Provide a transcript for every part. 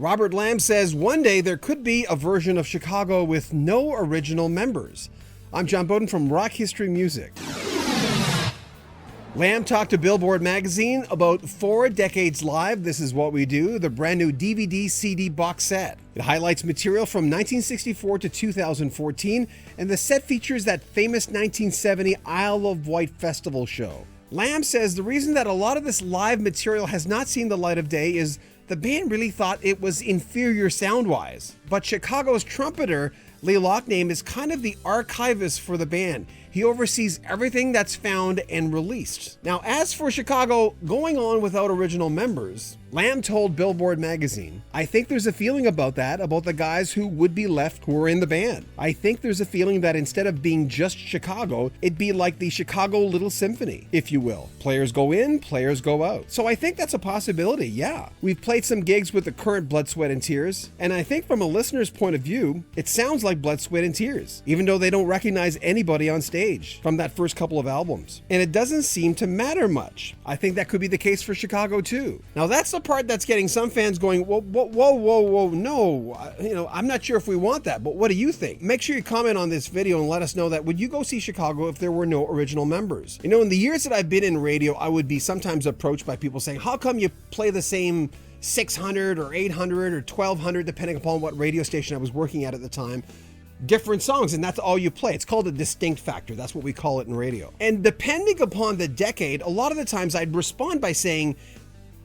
Robert Lamm says one day there could be a version of Chicago with no original members. I'm John Bowden from Rock History Music. Lamm talked to Billboard magazine about 4 Decades Live, This Is What We Do, the brand new DVD-CD box set. It highlights material from 1964 to 2014, and the set features that famous 1970 Isle of Wight Festival show. Lamm says the reason that a lot of this live material has not seen the light of day is the band really thought it was inferior soundwise. But Chicago's trumpeter, Lee Loughnane, is kind of the archivist for the band. He oversees everything that's found and released. Now, as for Chicago going on without original members, Lamm told Billboard magazine, I think there's a feeling about that, about the guys who would be left who are in the band. I think there's a feeling that instead of being just Chicago, it'd be like the Chicago Little Symphony, if you will. Players go in, players go out. So I think that's a possibility, yeah. We've played some gigs with the current Blood, Sweat, and Tears, and I think from a listener's point of view, it sounds like Blood, Sweat, and Tears, even though they don't recognize anybody on stage from that first couple of albums. And it doesn't seem to matter much. I think that could be the case for Chicago too. Now that's the part that's getting some fans going, whoa, no, I'm not sure if we want that, but what do you think? Make sure you comment on this video and let us know that would you go see Chicago if there were no original members? In the years that I've been in radio, I would be sometimes approached by people saying, how come you play the same 600 or 800 or 1200, depending upon what radio station I was working at the time, different songs, and that's all you play. It's called a distinct factor. That's what we call it in radio. And depending upon the decade, a lot of the times I'd respond by saying,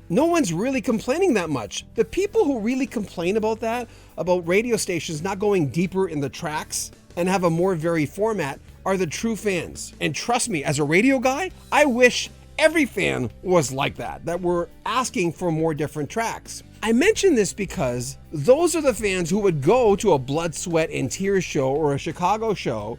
no one's really complaining that much. The people who really complain about that, about radio stations not going deeper in the tracks and have a more varied format, are the true fans. And trust me, as a radio guy, I wish every fan was like that we're asking for more different tracks. I mention this because those are the fans who would go to a Blood, Sweat, and Tears show or a Chicago show,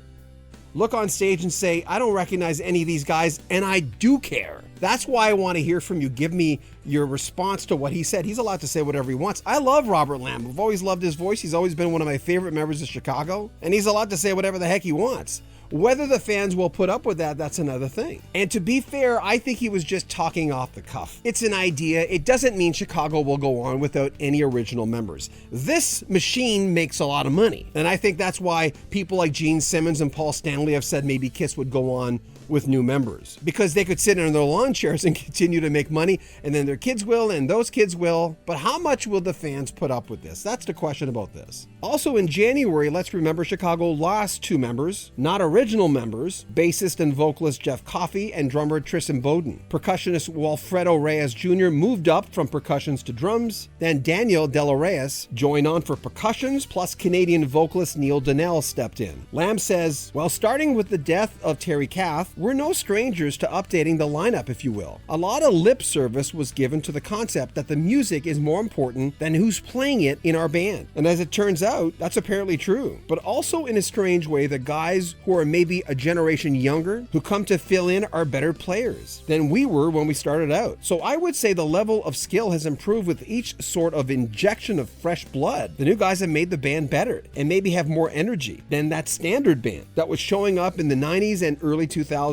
look on stage and say, I don't recognize any of these guys, and I do care. That's why I want to hear from you. Give me your response to what he said. He's allowed to say whatever he wants. I love Robert Lamm. I've always loved his voice. He's always been one of my favorite members of Chicago, and he's allowed to say whatever the heck he wants. Whether the fans will put up with that, that's another thing. And to be fair, I think he was just talking off the cuff. It's an idea. It doesn't mean Chicago will go on without any original members. This machine makes a lot of money. And I think that's why people like Gene Simmons and Paul Stanley have said maybe Kiss would go on with new members, because they could sit in their lawn chairs and continue to make money, and then their kids will, and those kids will. But how much will the fans put up with this? That's the question about this. Also in January, let's remember Chicago lost 2 members, not original members, bassist and vocalist Jeff Coffey and drummer Tristan Bowden. Percussionist Walfredo Reyes Jr. moved up from percussions to drums. Then Daniel De La Reyes joined on for percussions, plus Canadian vocalist Neil Donnell stepped in. Lamm says, well, starting with the death of Terry Kath, we're no strangers to updating the lineup, if you will. A lot of lip service was given to the concept that the music is more important than who's playing it in our band. And as it turns out, that's apparently true. But also in a strange way, the guys who are maybe a generation younger, who come to fill in, are better players than we were when we started out. So I would say the level of skill has improved with each sort of injection of fresh blood. The new guys have made the band better and maybe have more energy than that standard band that was showing up in the 90s and early 2000s.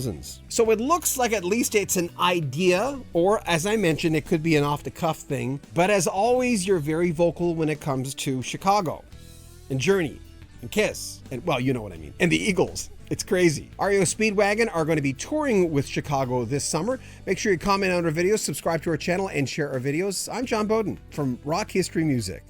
So it looks like at least it's an idea, or as I mentioned, it could be an off-the-cuff thing. But as always, you're very vocal when it comes to Chicago and Journey and Kiss and, well, you know what I mean, and the Eagles. It's crazy. REO Speedwagon are going to be touring with Chicago this summer. Make sure you comment on our videos, subscribe to our channel, and share our videos. I'm John Bowden from Rock History Music.